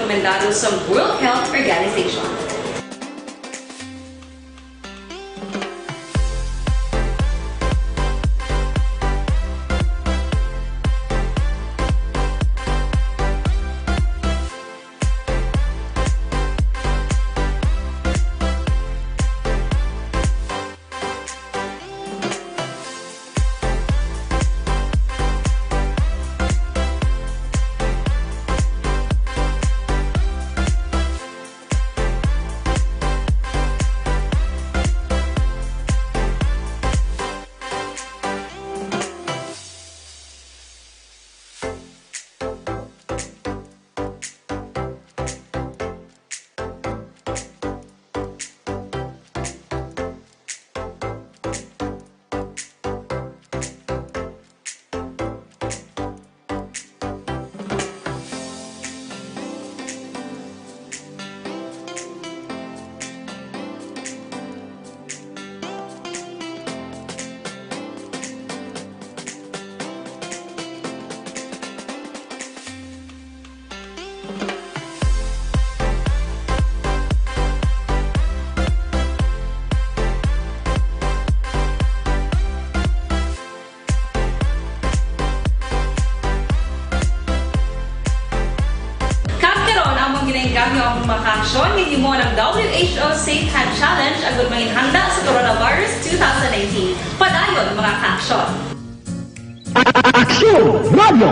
rekomendado sa World Health Organization. Gamyo ang makaksyon, hindi mo ng WHO Safe Hand Challenge agad may handa sa coronavirus 2019. Padayon mga kaaksyon! Aksyon! Radio!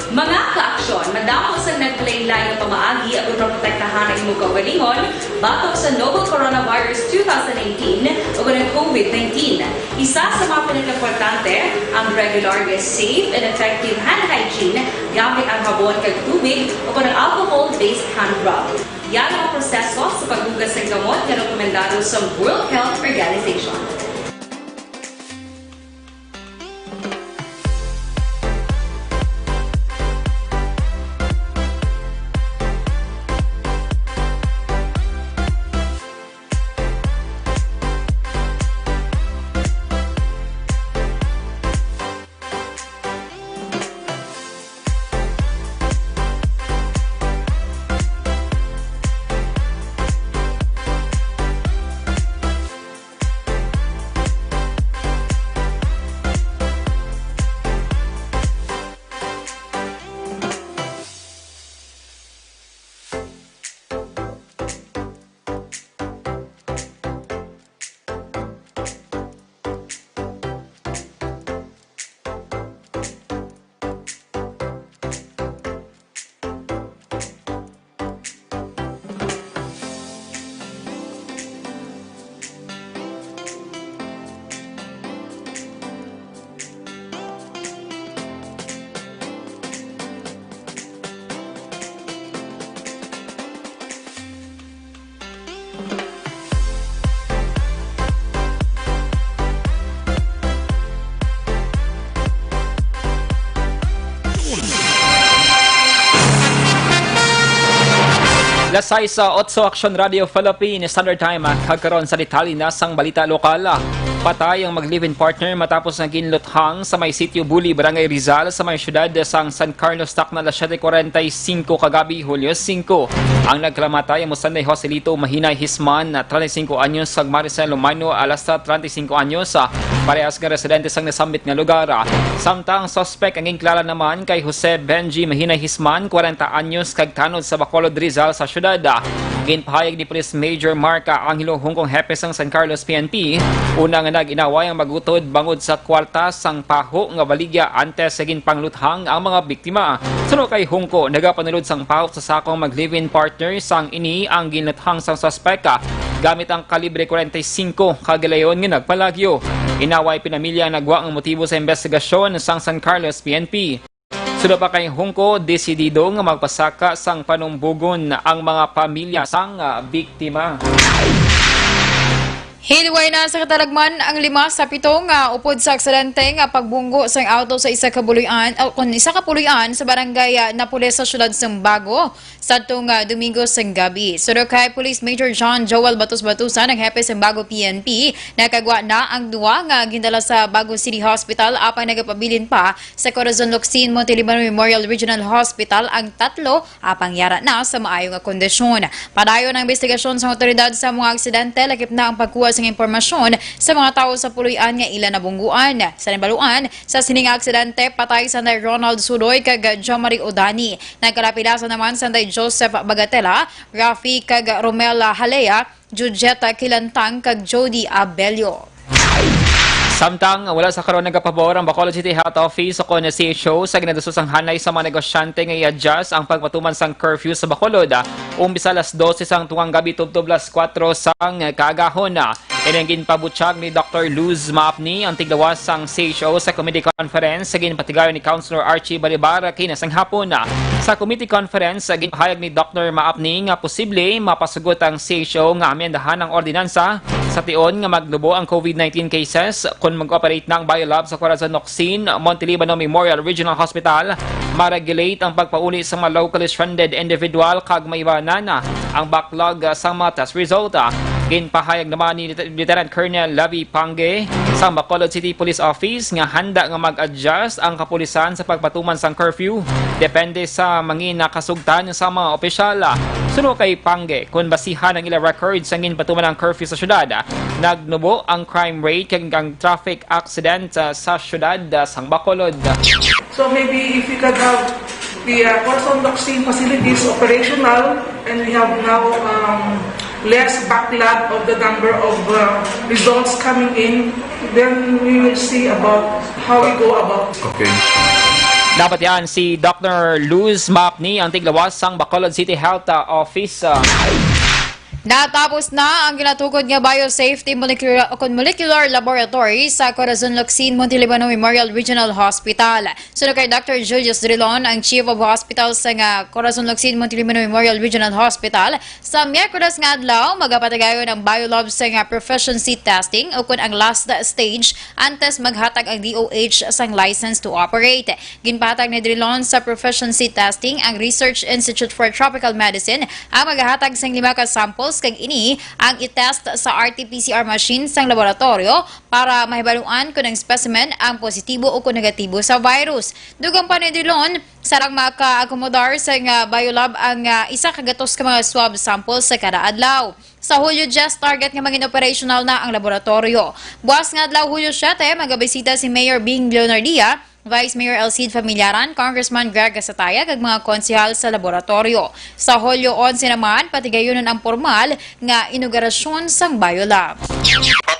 Mga kaaksyon, madamo sa naglaylay na pamaagi at protektahan ang imong kaugalingon batok sa novel coronavirus 2018 o ng COVID-19. Isa sa mga pinaka-importante ang regular, safe, and effective hand hygiene gamit ang habon kag tubig o ng alcohol-based hand rub. Yan ang proseso sa paghugas ng gamot na rekomendado sa World Health Organization. Lasay sa 8 Aksyon Radio Philippines Standard Time kagkaroon sa detalye na sang balita lokal. Patay ang mag-live-in partner matapos na ginluthang sa may sitio Buli, Barangay Rizal sa may syudad sang San Carlos Tacna, 7:45 kagabi, Hulyo 5. Ang nagklamatay ang Musanday Joselito Mahinay Hisman na 35 anyos sa Maricel Lumano, alasta 35 anyos parehas nga residente sang nasambit nga lugar. Samtang suspect ang inklala naman kay Jose Benji Mahinay Hisman, 40 anyos kag tanod sa Bacolod, Rizal sa syudad. Ginpahayag ni Police Major Marca Angelo Hungkong Hepe sang San Carlos PNP, una nga nag-inaway ang magutod bangod sa kwalta sang paho nga baligya antes sa ginpangluthang ang mga biktima. Sunod kay Hungko, nagapanulod sang paho sa sakong mag-live-in partner sang ini ang ginluthang sang suspeka gamit ang kalibre 45 kagalayon nga nagpalagyo. Inaway pinamilya nagwa ang motibo sa investigasyon sang San Carlos PNP. Suda pa kay Hungko, desidido nga magpasaka sang panumbugon ang mga pamilya sang biktima. Hilway na sa katalagman ang 5 sa 7 nga upod sa aksidente nga pagbunggo sa auto sa isa ka puloy-an sa barangay Napoles sa siyudad ng Bago sa tung Domingo sa gabi. Suro kay Police Major John Joel Batus-Batusan, ang hepe sa Bago PNP, nakagwa na ang duwa nga gindala sa Bago City Hospital apan nagapabilin pa sa Corazon Locsin Montelibano Memorial Regional Hospital ang 3 apang yara na sa maayong nga kondisyon. Padayon ang investigasyon sa otoridad sa mga aksidente, lakip na ang pagkuha ng impormasyon sa mga tao sa puloy-an nga ilan na bungguan. Sa nabaluan, sa sining aksidente, patay Sanday Ronald Sudoy kag John Marie Odani. Nagkalapidasan naman Sanday Joseph Bagatela, Rafi kag Romela Halea, Jujeta Kilantang kag Jody Abelio. Samtang wala sa karon nagapabor ang Bacolod City Health Office o na CHO sa ginadusosang hanay sa mga negosyante nga i-adjust ang pagpatuman sang curfew sa Bacolod. Umbisa alas 12 sang tungang gabi tubtob alas 4 sang kaagahon. Inengin pabutyag ni Dr. Luz Maapni ang tiglawas sang CHO sa committee conference sa ginpatigayon ni Councilor Archie Balibar kinasang hapon. Sa committee conference, ginpahayag ni Dr. Maapni nga posible mapasugot ang CHO nga amendahan ang ordinansa sa tion nga magnubo ang COVID-19 cases kung mag-operate ng biolab sa Corazon Locsin Montelibano Memorial Regional Hospital, ma-regulate ang pagpauli sa mga locally stranded individual kag maiwanan ang backlog sa mga test result. Ginpahayag naman ni Lieutenant Colonel Lavi Pange sa Bacolod City Police Office nga handa nga mag-adjust ang kapulisan sa pagpatuman sang curfew depende sa mangin nakasugtan sa mga opisyal. Sunod kay Pange, kung basihan ang ilang records ang ginpatuman ang curfew sa syudad, nagnubo ang crime rate kag ang traffic accident sa syudad sang Bacolod. So maybe if we could have the Corazon Locsin facilities operational and we have now less backlog of the number of results coming in, then we will see about how we go about. Okay. Dapat yan si Dr. Luz Maapni ang tiglawas sang Bacolod City Health Office. Natapos na ang ginatukod nga Biosafety Molecular Laboratory sa Corazon Locsin Montelibano Memorial Regional Hospital. Sunod kay Dr. Julius Drilon, ang Chief of Hospital sa Corazon Locsin Montelibano Memorial Regional Hospital, sa Miyerkules nga adlaw magapatagayon ang biolab sa proficiency testing o kung ang last stage antes maghatag ang DOH sang license to operate. Ginpatag ni Drilon sa proficiency testing ang Research Institute for Tropical Medicine ang maghatag sang 5 ka samples kag ini ang itest sa RT-PCR machine sang laboratorio para mahibaluan kung ang specimen ang positibo o kung negatibo sa virus. Dugang pa ni Drilon, sarang maka-accommodar sa biolab ang isa kagatos ka mga swab samples sa kada adlaw. Sa Hulyo 10, target nga maging operational na ang laboratorio. Buwas nga adlaw Hulyo 7, magabisita si Mayor Bing Leonardia, Vice Mayor Elcid Familiaran, Congressman Greg Gasataya, kag mga konsehal sa laboratorio. Sa Hulyo 11 naman, patigayonon ang formal nga inaugurasyon sang biolab.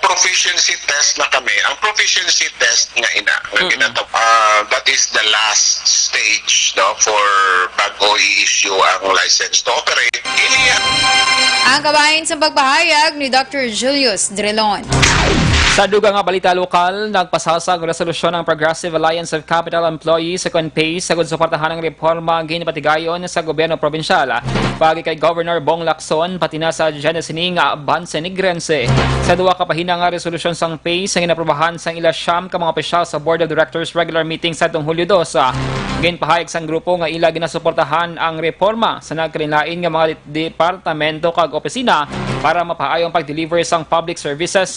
Proficiency test na kami. Ang proficiency test nga that is the last stage for bago i-issue ang license to operate. Ang kabahin sa pagpahayag ni Dr. Julius Drilon. Sa dugang nga balita lokal, nagpasasag resolusyon ng Progressive Alliance of Capital Employees sa CONPACE sa suportahan ng reforma ginapatigayon sa gobyerno probinsyal. Pagi kay Governor Bong Lacson, pati na sa Jenesining Banse Negrense. Sa duwa kapahina nga resolusyon sang PACE ang inaprobahan sang ila siyam ka mga opisyal sa Board of Directors regular meeting sa itong Hulyo 2. Ginpahayag sang grupo nga ila ginasuportahan ang reforma sa nagkalinlain nga mga departamento kag opisina para mapaayong pag-deliver sang public services.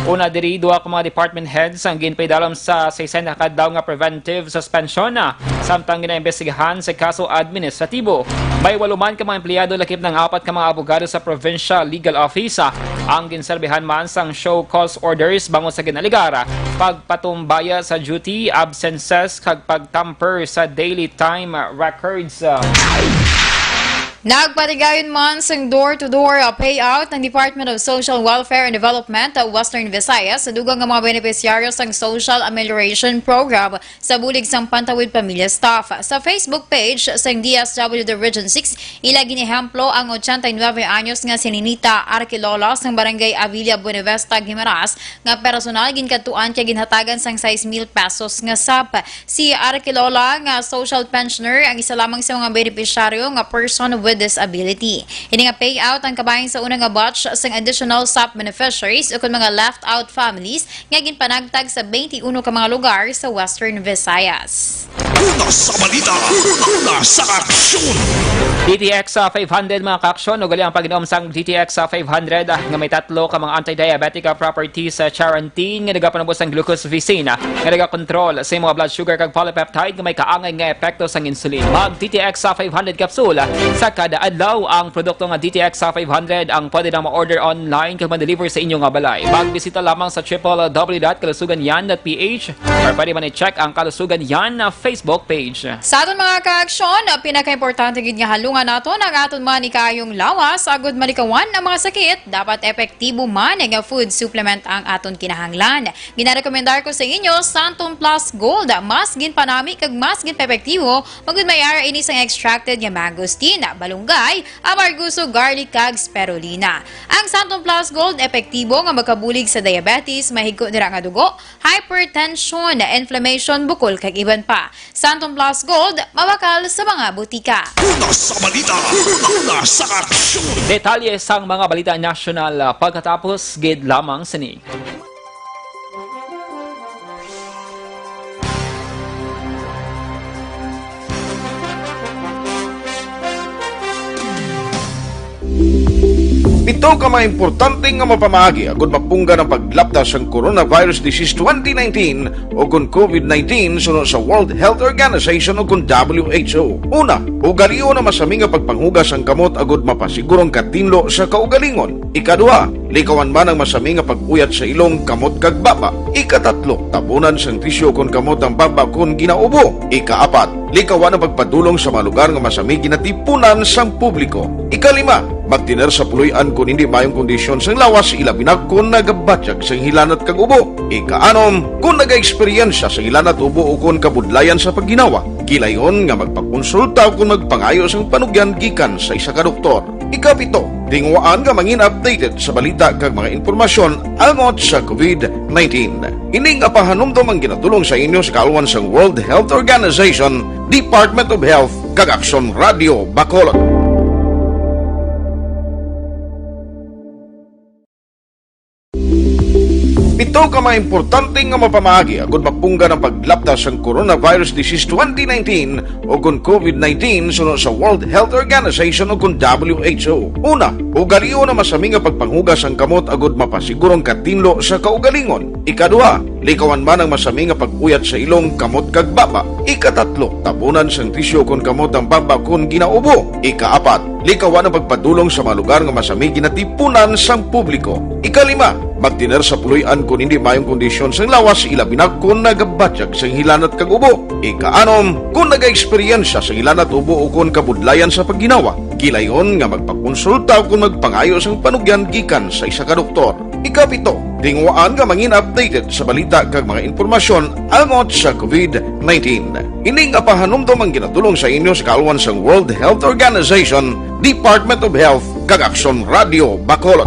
Una diri duwa ka mga department heads ang ginpaidalam sa 60 kadlaw nga preventive suspension samtang ginaimbestigahan sa kaso administratibo. May 8 man ka mga empleyado lakip ng 4 ka mga abogado sa Provincial Legal Office ang ginserbihan man sang show cause orders bangon sa ginaligara, pagpatumbaya sa duty, absences kag pagtamper sa daily time records. Nagpatigayon man sang door-to-door payout ng Department of Social Welfare and Development sa Western Visayas sa dugang nga mga beneficiaryo sang Social Amelioration Program sa bulig sang Pantawid Pamilya Staff. Sa Facebook page sang DSWD Region 6, ila ginehemplo ang 89 anyos nga si Ninita Arquilola sang Barangay Avila Buenavista, Guimaras nga personal ginkatuan kay ginhatagan sang 6,000 pesos nga SAP. Si Arquilola nga social pensioner ang isa lamang sa mga beneficiaryo nga person with disability. Ini nga payout ang kabahin sa unang nga batch sa additional SAP beneficiaries o kung mga left-out families nga ginpanagtag sa 21 ka mga lugar sa Western Visayas. Una sa balita, una sa aksyon. DTX 500 mga kaaksyon, ugali ang pag-inom sang DTX 500 nga may tatlo ka mga anti-diabetic properties sa quarantine nga nagapanubos ang glucose vicine nga nagakontrol sa mga blood sugar kag polypeptide nga may kaangay nga epekto sang insulin. Mag DTX 500 capsule sa kada adlaw. Ang produkto nga DTX 500 ang pwede na ma-order online kag ma-deliver sa inyong nga balay. Magbisita lamang sa www.kalusuganyan.ph or pwede man i-check ang Kalusugan Yan na Facebook page. Sa aton mga kaaksyon, pinaka-importante gid nga halungan nato ang aton man ikayong lawas agud malikawan ang mga sakit. Dapat epektibo man nga food supplement ang aton kinahanglan. Ginarekomendar ko sa inyo Santon Plus Gold. Mas ginpanami kag mas ginpepektibo magud mayara ini sang extracted nga mangosteen, balunggay, amarguso, garlic kag spirulina. Ang Santon Plus Gold epektibo nga magkabulig sa diabetes, mahigko dira nga dugo, hypertension, inflammation, bukol kag iban pa. Santon Plus Gold mabakal sa mga butika. Una sa balita, una sa aksyon. Detalye sang mga balita national pagkatapos gid lamang sinig. Ito ka mga importante nga mapamagi agud mapungga ng paglaptas ang coronavirus disease 2019 o kung COVID-19 sunod sa World Health Organization o kung WHO. Una, ugalion na masami nga pagpanghugas ang kamot agud mapasigurong katinlo sa kaugalingon. Ikadua, likawan man ang masami nga pag-uyat sa ilong kamot kag baba. Ikatatlo, tabunan sang tisyo kon kamot ang baba kon ginaubo. Ikaapat, likawan ang pagpadulong sa mga lugar nga masami ginatipunan sang publiko. Ikalima, magtiner sa puluyan kung hindi mayong kondisyon sang lawas ilabi na kung nagabatyag sang hilanat kag ubo. Ikaanom, kung naga-eksperyensya sa hilanat ubo o kung kabudlayan sa pagginawa. Gilayon nga magpakonsulta kung magpangayo sang panugyan gikan sa isa ka doktor. Ikapito, tingwaan nga mangin updated sa balita kag mga impormasyon angot sa COVID-19. Ining apahanumdom ang ginatulong sa inyo sa kaluan sang World Health Organization, Department of Health kag Aksyon Radio Bacolod. Ito ka mga importante nga mapamagi agud mapungga ng paglaptas ang coronavirus disease 2019 o kung COVID-19 sunod sa World Health Organization o kung WHO. Una, ugalion na masami nga pagpanghugas ang kamot agud mapasigurong katinlo sa kaugalingon. Ikadua, likawan man ang masami nga pag-uyat sa ilong kamot kag baba. Ikatatlo, tabunan sang tisyo kon kamot ang baba kon ginaubo. Ikaapat, likawan ang pagpadulong sa mga lugar nga masami ginatipunan sang publiko. Ikalima, magtiner sa puluyan kung hindi mayong kondisyon sang lawas ilabi na kung nagabatyag sang hilanat kag ubo. Ikaanom, kung naga-eksperyensya sang hilanat ubo o kung kabudlayan sa pagginawa. Gilayon nga magpakonsulta kung magpangayo sang panugyan gikan sa isa ka doktor. Ikapito, tingwaan nga mangin updated sa balita kag mga impormasyon angot sa COVID-19. Ining apahanumdom ang ginatulong sa inyo sa kaluan sang World Health Organization, Department of Health kag Aksyon Radio Bacolod.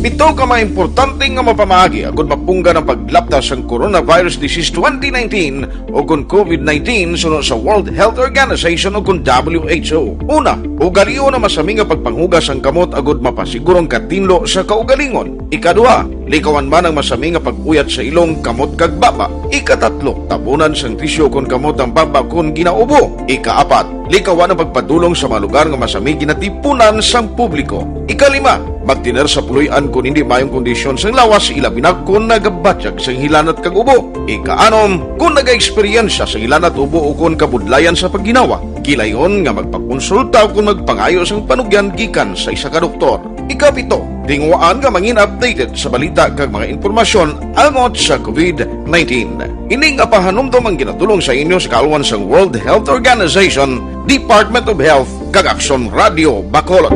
Ito ka mga importante nga mapamagi agud mapungga ng paglaptas ang coronavirus disease 2019 o kung COVID-19 sunod sa World Health Organization o kung WHO. Una, ugalion na masami nga pagpanghugas ang kamot agud mapasigurong katinlo sa kaugalingon. Ikadua, likawan man ang masami nga pag-uyat sa ilong kamot kag baba. Ikatatlo, tabunan sang tisyo kon kamot ang baba kon ginaubo. Ikaapat, likawan ang pagpadulong sa mga lugar nga masami ginatipunan sang publiko. Ikalima, magtiner sa puluyan kung hindi mayong kondisyon sang lawas ilabi na kung nagabatyag sang hilanat kag ubo. Ikaanom, kung naga-eksperyensya sa hilanat ubo o kung kabudlayan sa pagginawa. Gilayon nga magpakonsulta kung magpangayo sang panugyan gikan sa isa ka doktor. Ikapito, tingwaan nga mangin updated sa balita kag mga impormasyon angot sa COVID-19. Ining apahanumdom ang ginatulong sa inyo sa kaluan sang World Health Organization, Department of Health kag Aksyon Radio Bacolod.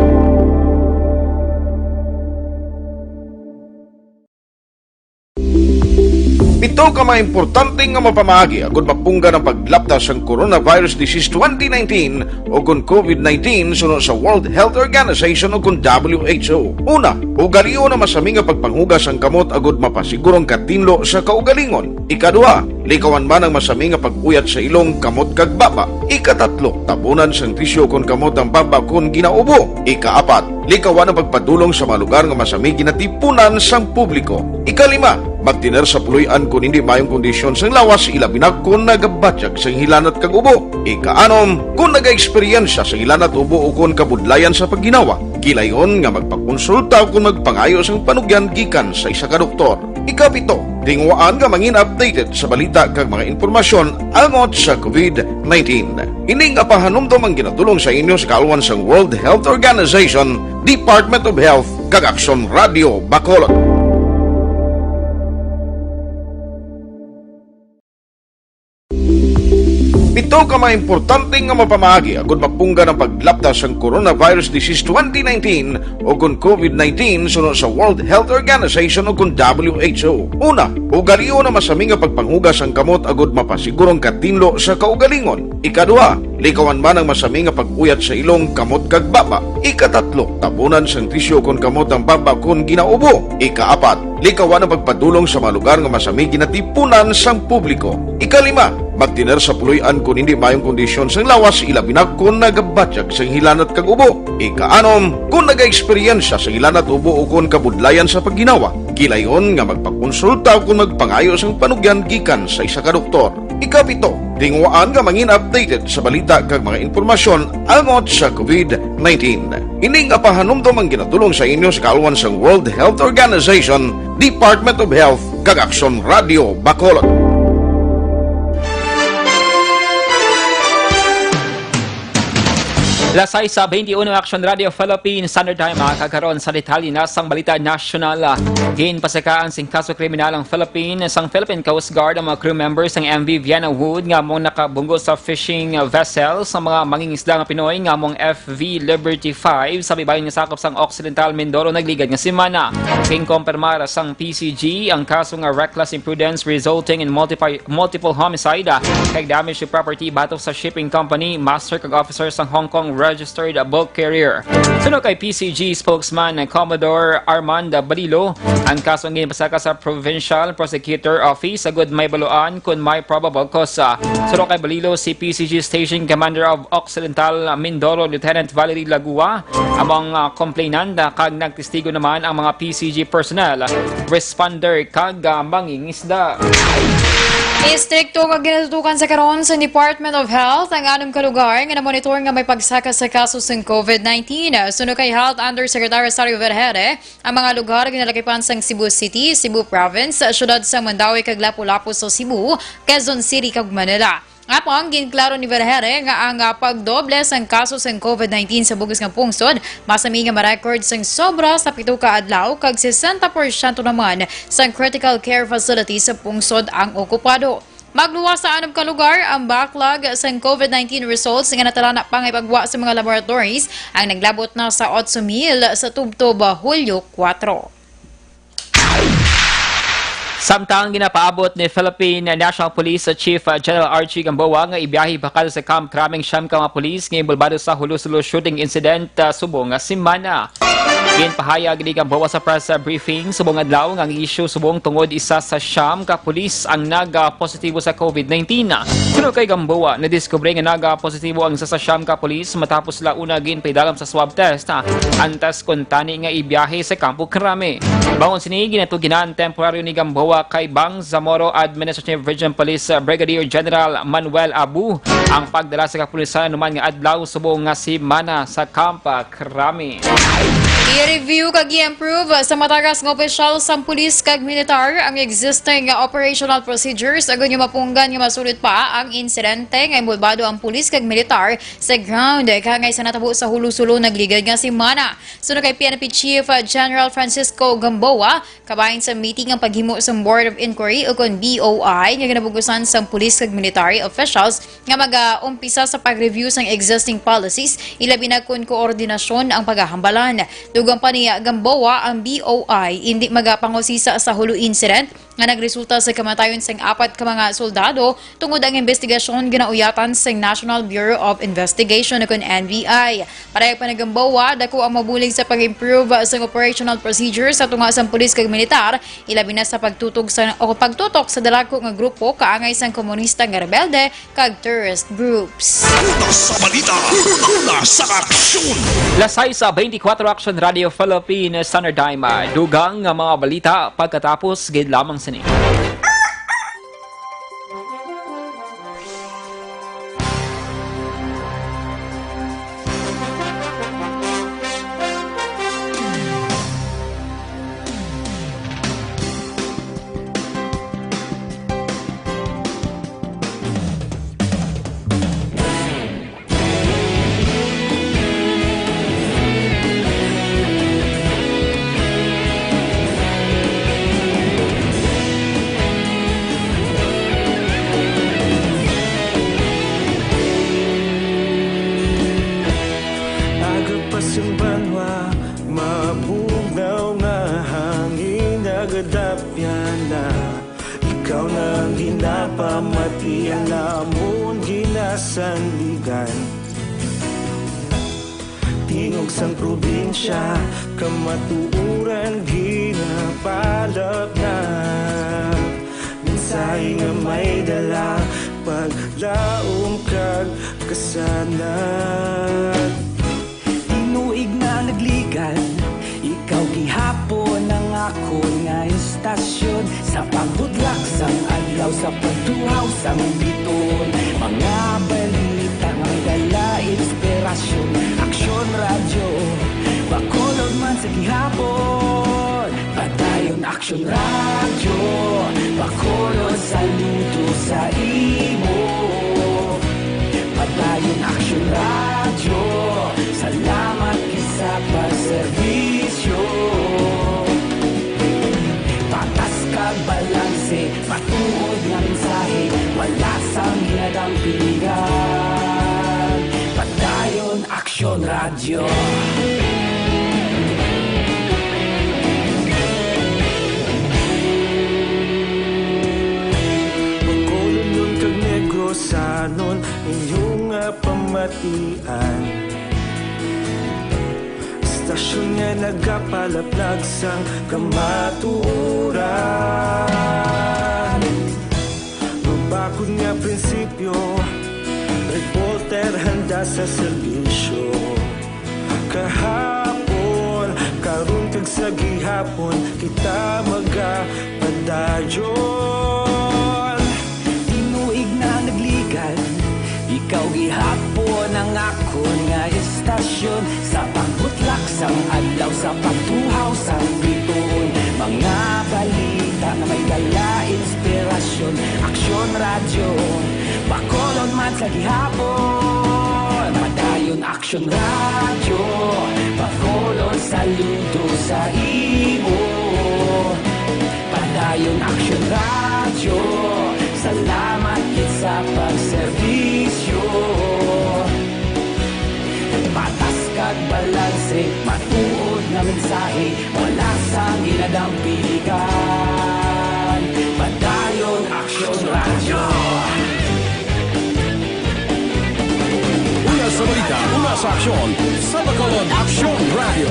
Ito ka mga importante nga mapamagi agud mapungga ng paglaptas ang coronavirus disease 2019 o kung COVID-19 sunod sa World Health Organization o kung WHO. Una, ugalion na masami nga pagpanghugas ang kamot agud mapasigurong katinlo sa kaugalingon. Ikadua, likawan man ang masami nga pag-uyat sa ilong kamot kag baba. Ikatatlo, tabunan sang tisyo kon kamot ang baba kon ginaubo. Ikaapat, likawan ang pagpadulong sa mga lugar nga masami ginatipunan sang publiko. Ikalima, magtiner sa puluyan kung hindi mayong kondisyon sang lawas, ilabi na kung nagabatyag sang hilanat kag ubo. Ikaanom, kung naga-eksperyensya sa hilanat ubo o kung kabudlayan sa pagginawa, kilayon nga magpakonsulta o kung magpangayo sang panugyan gikan sa isa ka doktor. Ikapito, tingwaan nga mangin updated sa balita kag mga informasyon angot sa COVID-19. Ining apahanumdom ang ginatulong sa inyo sa kaalwan sang World Health Organization, Department of Health kag Aksyon Radio Bacolod. Pito ka mga importante nga mapamagi agud mapungga ng paglaptas ang Coronavirus Disease 2019 o kung COVID-19 sunod sa World Health Organization o kung WHO. Una, ugalion na masami nga pagpanghugas ang kamot agud mapasigurong katinlo sa kaugalingon. Ikadua, likawan man ang masami nga pag-uyat sa ilong kamot kag baba. Ikatatlo, tabunan sang tisyo kon kamot ang baba kon ginaubo. Ikaapat, likawan ang pagpadulong sa mga lugar nga masami ginatipunan sang publiko. Ikalima, magtiner sa puluyan kung hindi mayong kondisyon sang lawas, ilabi na kung nagabatyag sang hilanat kag ubo. Ikaanom, kung naga-eksperyensya sa hilanat ubo o kung kabudlayan sa pagginawa, kilayon nga magpakonsulta o kung magpangayo sang panugyan gikan sa isa ka doktor. Ikapito, tingwaan nga mangin updated sa balita kag mga informasyon angot sa COVID-19. Ining apahanumdom ang ginatulong sa inyo sa kaalwan sang World Health Organization, Department of Health kag Aksyon Radio Bacolod. Lasay sa 21 Aksyon Radio Philippines Standard Time kakaroon sa detalye na sang balita nasyonal. Ginpasakaan sing kaso kriminal ang Philippines sang Philippine Coast Guard ang mga crew members ng MV Vienna Wood nga mong nakabunggo sa fishing vessel sa mga mangingisda nga Pinoy nga mong FV Liberty 5 sa bibayon nga sakop sang Occidental Mindoro nagligad nga semana. King kompirmar sang PCG ang kaso nga reckless imprudence resulting in multiple homicide kag damage to property batok sa shipping company, master kag officer sang Hong Kong registered bulk carrier. Sunod kay PCG spokesman Commodore Armand Balilo, ang kaso ng ginpasaka sa Provincial Prosecutor Office agud may baluan kung may probable cause. Sunod kay Balilo, si PCG Station Commander of Occidental Mindoro Lieutenant Valerie Lagua among complainant kag nagtestigo naman ang mga PCG personnel, responder kag mangingisda. Istrikto nga ginatutukan sa karon sa Department of Health ang anong kalugar nga na-monitor nga may pagsaka sa kaso ng COVID-19. Sunod kay Health Undersecretary Sario Vergere, ang mga lugar ginalakipan sang Cebu City, Cebu Province, syudad sa Mandawi kag Lapu-Lapu sa Cebu, Quezon City kag Manila. Apang ginklaro ni Vergere nga ang pagdoble sang kaso ng COVID-19 sa bugos nga pungsod, masami nga ma-record sang sobra sa 7 ka adlaw kag 60% naman sang critical care facility sa pungsod ang okupado. Magluwas sa anong kalugar ang backlog sa COVID-19 results nga natalana pang ipagwa sa mga laboratories ang naglabot na sa 8,000 sa tubtob Hulyo 4. Samtang ginapaabot ni Philippine National Police Chief General Archie Gamboa nga ibiyahe bakal sa Camp Kraming siyam ka mga pulis nga involvado sa hulo-sulo shooting incident subong nga semana. Ginpahayag ni Gamboa sa press briefing subong adlaw nga ang issue subong tungod isa sa siyam ka pulis ang naga-positibo sa COVID-19. Sunod kay Gamboa, nadiskubre nga naga-positibo ang isa sa siyam ka pulis matapos la una ginpaidalam sa swab test antas kung tani nga ibiyahe sa Campo Krame. Bangon sini ginatuginan temporaryo ni Gamboa kay Bang Zamoro Administrative Region Police Brigadier General Manuel Abu ang pagdala sa kapulisan naman nga adlaw subong nga semana sa Campo Krame. I-review kag i-improve sa matagas ng opisyal sa pulis kag militar ang existing operational procedures agon yung mapunggan nga masulit pa ang insidente nga involvado ang pulis kag militar sa ground kangay sa natabo sa hulo-sulo nagligad nga semana. Sunod kay PNP Chief General Francisco Gamboa, kabahin sa meeting ang paghimo sa Board of Inquiry o kon BOI nga ginabugusan sa pulis kag military officials nga mag-umpisa sa pag-review sang existing policies, ilabi na kun koordinasyon ang paghahambalan. Dugang pa niya Gamboa ang BOI hindi magapangusisa sa hulo incident nga nagresulta sa kamatayon sang 4 ka mga soldado tungod ang investigasyon ginauyatan sang National Bureau of Investigation o NBI. Para panagambawa, dako ang mabulig sa pag-improve sa operational procedures sa tunga sang pulis kag militar, ilabi na sa pagtutok sa dalako nga grupo kaangay sang komunista nga rebelde kag terrorist groups. Una sa balita, una sa aksyon. Lasay sa 24 Aksyon Radio Philippines Standard Time. Dugang nga mga balita pagkatapos gid lamang sini. Banwa, mabugnaw nga hangin nagadapyan na ikaw nang ginapamatian namon ginasandigan. Tingog sang probinsya, kamatuuran ginapalap na minsay nga may dala paglaom kag kasanat. Tinuig na nagligan, ikaw gihapon ang ako nga istasyon sa pagbudlak sang adlaw sa pagtuhaw sang biton. Mga balita nga may dala inspirasyon, aksyon radyo, bakolod man sa gihapon. Padayon aksyon radyo, bakolod saludo sa imo. Padayon aksyon radyo, salamat sa pagserbisyo. Patas kag balanse, matuod nga mensahe, wala sang hinadang piligan. Padayon aksyon radyo. Magkulon nun kag negosanon, inyong pamatian. Stasyon nga nagapalaplag sang kamatuuran. Mabakod nga prinsipyo, reporter handa sa serbisyo. Kahapon, karon kag sa gihapon, kita magapadayon. Tinuig na nagligan, ikaw gihapon ang ako nga istasyon sa pagbutlak sang adlaw sa pagtuhaw sang biton. Mga balita na may dala inspirasyon, aksyon radyo, bakolon man sa gihapon. Padayon aksyon radyo, bakolon saludo sa imo. Padayon aksyon radyo, salamat kit sa pagserbisyo. Patas kag balanse, matuod na mensahe, wala sang hinadang piligan. Padayon aksyon radyo. Una sa balita, una sa aksyon, sa bakalod aksyon radio.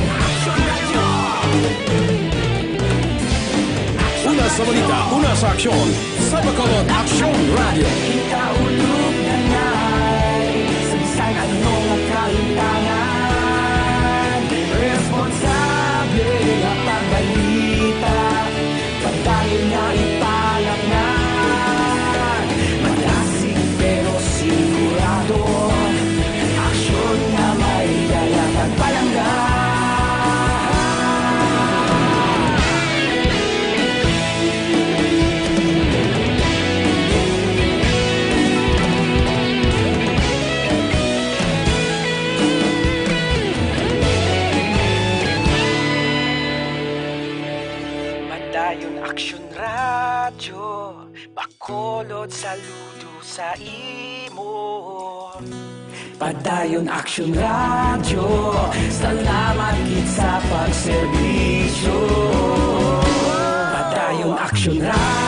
Una sa balita, una sa aksyon, sa bakalod aksyon radio. Ikaulog na ngay, sa bisan anong kaintangan. Responsable na pagbalita, pagdayon na ipalak na. Malasig pero sigurado, aksyon na may dala pagpalanggan. Padayon aksyon radyo, bakolod saludo sa imo. Padayon aksyon radyo, salamat kit sa pagserbisyo. Padayon aksyon radyo,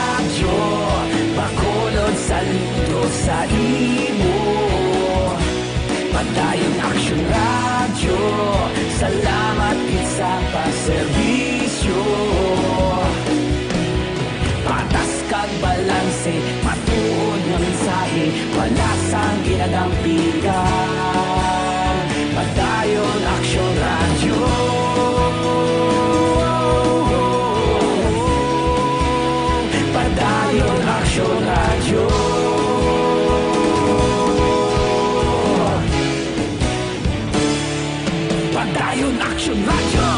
ngayon, Aksyon Radio!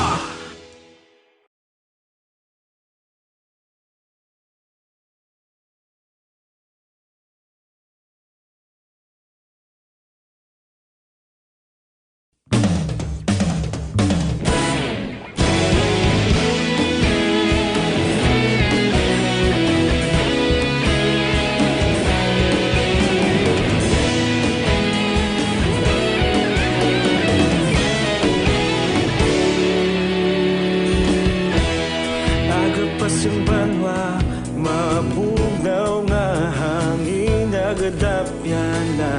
Agapasang banwa, mabugaw nga hangin agadapyan na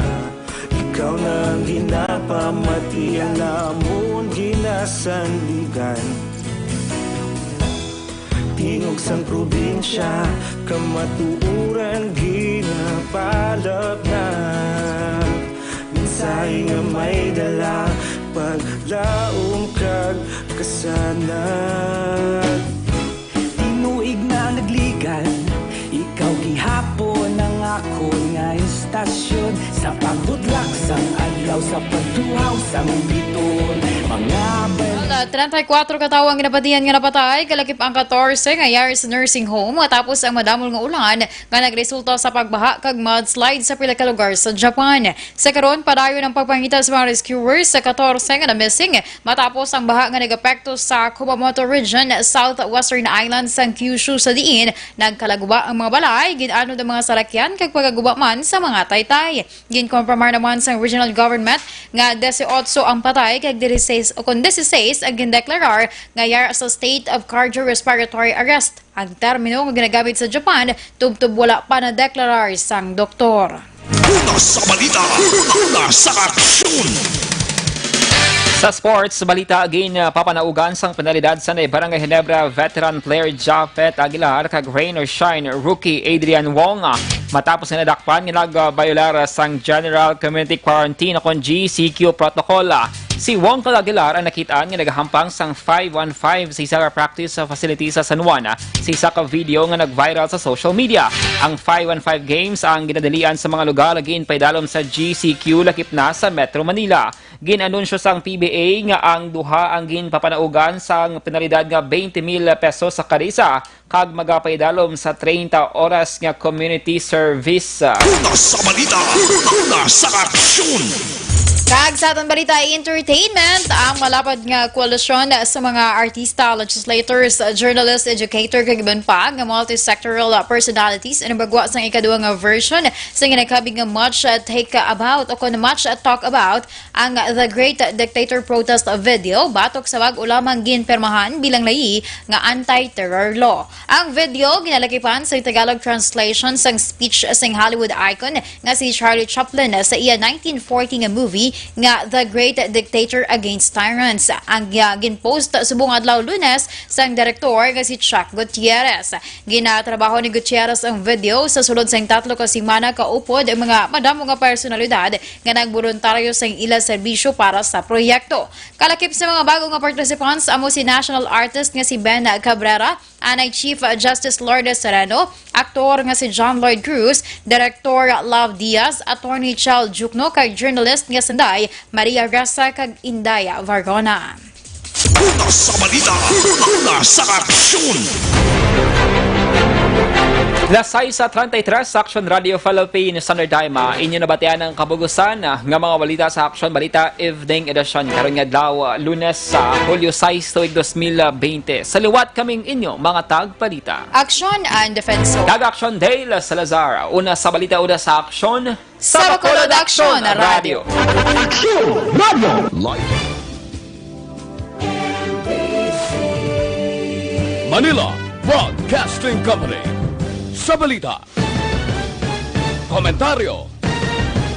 ikaw nang ginapamatian namon ginasandigan. Tingog sang probinsya, kamatuuran ginapalap na minsay nga may dala, paglaom kag kasanag. Tinuig na nagligan, ikaw gihapon ang ako nga istasyon. Sa pagdudlak sang adlaw, sa pagtuhaw sang biton, mga 34 katawang ginapatihan nga napatay, kalakip ang 14 nga yari sa nursing home matapos ang madamol nga ulan nga nagresulta sa pagbaha kag mudslide sa pila ka lugar sa Japan. Sa karon padayon ang pagpangita sa mga rescuers sa 14 nga na missing matapos ang baha nga nagapekto sa Kumamoto region, southwestern island sang Kyushu sa diin nagkalaguba ang mga balay ginano ng mga salakyan kag pagaguba man sa mga taytay. Ginkonfirmar naman sa regional government nga 18 ang patay kag 16 ang gindeklarar nga yara sa state of cardiorespiratory arrest. Ang termino nga ginagamit sa Japan tubtub wala pa na deklarar sang doktor. Una sa balita, una sa aksyon. Sa sports, balita again papanaugan sang penalidad sa Barangay Ginebra veteran player Japet Aguilar kag rain or shine rookie Adrian Wong matapos na nadakpan nga nagbayolar sang General Community Quarantine akong GCQ protocol. Si Wong Aguilar ang nakitaan nga nagahampang sang 515 sa isa ka practice facility sa San Juan sa isa ka video nga nag-viral sa social media. Ang 515 games ang ginadalian sa mga lugar lagin paidalom sa GCQ lakip na sa Metro Manila. Ginanunsyo sang PBA nga ang duha ang ginpapanaugan sang penalidad nga 20,000 pesos sa kada isa kag magapaidalom sa 30 oras nga community service. Una sa balita, una sa aksyon. Kag sa atong balita entertainment, ang malapad nga koalisyon sa mga artista, legislators, journalists, educator kag iban pa nga multi-sectoral personalities ang bagwa sang ikaduha nga version sa ginakabig nga much take about o kun much talk about ang The Great Dictator protest video batok sa bag ulamang ginpermahan bilang layi nga anti-terror law. Ang video ginalakipan sa Tagalog translation sang speech sang Hollywood icon nga si Charlie Chaplin sa iya 1940 nga movie nga The Great Dictator Against Tyrants. Ang ginpost subong adlaw Lunes sang direktor nga si Chuck Gutierrez. Ginatrabaho ni Gutierrez ang video sa sulod sang 3 ka semana kaupod ang mga madamo nga personalidad nga nagboluntaryo sang ila serbisyo para sa proyekto. Kalakip sa mga bago nga participants amo si national artist nga si Ben Cabrera, anay Chief Justice Lourdes Sereno, aktor nga si John Lloyd Cruz, Director Love Diaz, Attorney Chal Jukno kag journalist nga sanday Maria Ressa kag Indaya Vargona. Una sa balita, una sa aksyon. Lasay sa 33 sa Aksyon Radio Philippines Standard Time inyo nabatian ang kabugusan nga mga balita sa Aksyon Balita Evening Edition karon nga adlaw Lunes sa Hulyo 6 tuig 2020. Sa liwat kaming inyo mga tagbalita. Aksyon and Defensor. Kag Aksyon Dale Salazar. Una sa balita, una sa Aksyon Sa Bacolod Aksyon Radio. Aksyon Radio Live. Manila Broadcasting Company. Sa balita, komentaryo,